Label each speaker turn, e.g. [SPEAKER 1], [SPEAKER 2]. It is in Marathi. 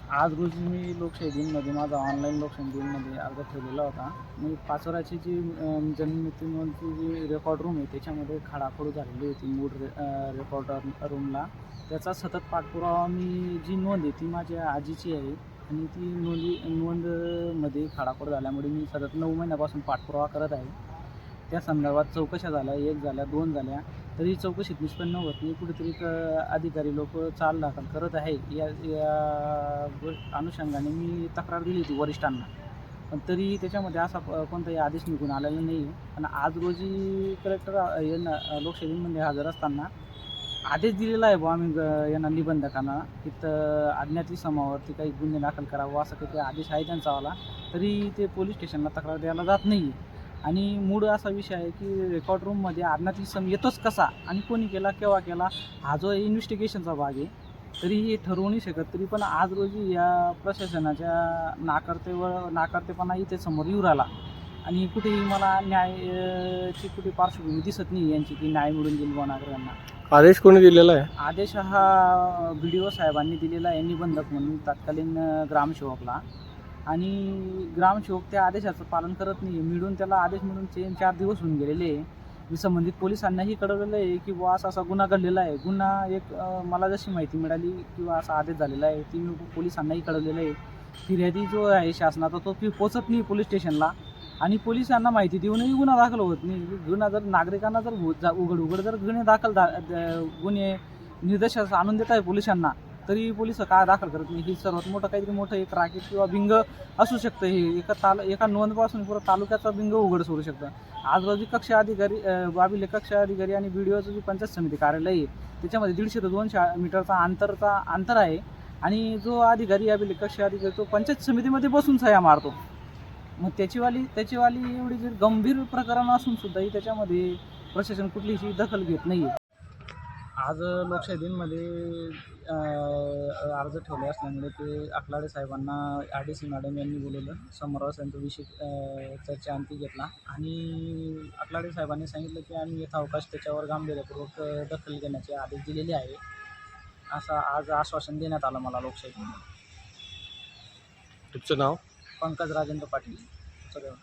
[SPEAKER 1] आज रोजी मी लोकशाही दिनमध्ये माझा ऑनलाईन लोकशाही दिनमध्ये अर्ज ठेवलेला होता. मी पाचोऱ्याची जी जन्ममृत्यू नोंदची जी रेकॉर्ड रूम आहे त्याच्यामध्ये खाडाखोड झालेली होती रेकॉर्ड रूमला. त्याचा सतत पाठपुरावा मी जी नोंद आहे ती माझ्या आजीची आहे आणि ती नोंदमध्ये खाडाखोड झाल्यामुळे मी सतत 9 महिन्यापासून पाठपुरावा करत आहे. त्या संदर्भात चौकशा झाल्या, 1 झाल्या, 2 झाल्या, तरी चौकशीत निष्पन्न होत नाही. कुठेतरी अधिकारी लोक चाल दाखल करत आहे. या या अनुषंगाने मी तक्रार दिली होती वरिष्ठांना, पण तरी त्याच्यामध्ये असा कोणताही आदेश निघून आलेला नाही. पण आज रोजी कलेक्टर यांना लोकशाहीमध्ये हजर असताना आदेश दिलेला आहे बुवा आम्ही यांना निबंधकांना तिथं अज्ञात इसमावरती काही गुन्हे दाखल करावा असा काही आदेश आहे त्यांचावाला, तरी ते पोलीस स्टेशनला तक्रार द्यायला जात नाही. आणि मूळ असा विषय आहे की रेकॉर्ड रूममध्ये अज्ञात इसम येतोच कसा आणि कोणी केला, केव्हा केला, हा जो इन्व्हेस्टिगेशनचा भाग आहे, तरी हे ठरवू नाही शकत. तरी पण आज रोजी या प्रशासनाच्या नाकारतेपणा इथे समोर येऊ राहिला आणि कुठेही मला न्यायाची कुठे पार्श्वभूमी दिसत नाही यांची की न्याय मिळून देईल बुवा नागरिकांना.
[SPEAKER 2] आदेश कोणी दिलेला आहे?
[SPEAKER 1] आदेश हा BDO साहेबांनी दिलेला आहे निबंधक म्हणून तत्कालीन ग्रामसेवकला. आणि ग्रामसेवक त्या आदेशाचं पालन करत नाही. त्याला आदेश मिळून 3-4 दिवस होऊन गेलेले आहे. मी संबंधित पोलिसांनाही कळवलेलं आहे की बुवा असा गुन्हा घडलेला आहे. मला जशी माहिती मिळाली किंवा असा आदेश झालेला आहे ती मी पोलिसांनाही कळवलेलं आहे. फिर्यादी जो आहे शासनाचा तो पोचत नाही पोलीस स्टेशनला आणि पोलिसांना माहिती देऊनही गुन्हा दाखल होत नाही. गुन्हा जर नागरिकांना जर उघड जर गुन्हे निर्देशास आणून देत आहे पोलिसांना, तरी पोलिस काय दाखल करत नाही. ही सर्वात मोठं एक राकेट किंवा बिंग असू शकतं. हे एका नोंदपासून पुरा तालुक्याचा बिंग उघड सोडू शकतं. आज रोजी कक्ष अधिकारी बाबीले कक्ष अधिकारी आणि BDOचं जी पंचायत समिती कार्यालय आहे त्याच्यामध्ये 150 ते 200 मीटरचा अंतर आहे आणि जो अधिकारी बाबीले कक्ष अधिकारी तो पंचायत समितीमध्ये बसून सह्या मारतो. मग त्याचीवाली एवढी जर गंभीर प्रकरण असून सुद्धाही त्याच्यामध्ये प्रशासन कुठलीही दखल घेत नाही आहे. आज लोकशाही दिनमध्ये अर्ज ठेवले असल्यामुळे ते अखलाडे साहेबांना RDC मॅडम यांनी बोलवलं. समोर त्यांचा विषय चर्चाअंती घेतला आणि अखलाडे साहेबांनी सांगितलं की आम्ही यथावकाश त्याच्यावर गांभीर्यपूर्वक दखल घेण्याचे आदेश दिलेले आहे, असं आज आश्वासन देण्यात आलं मला लोकशाही.
[SPEAKER 2] तुमचं नाव?
[SPEAKER 1] पंकज राजेंद्र पाटील सगळं.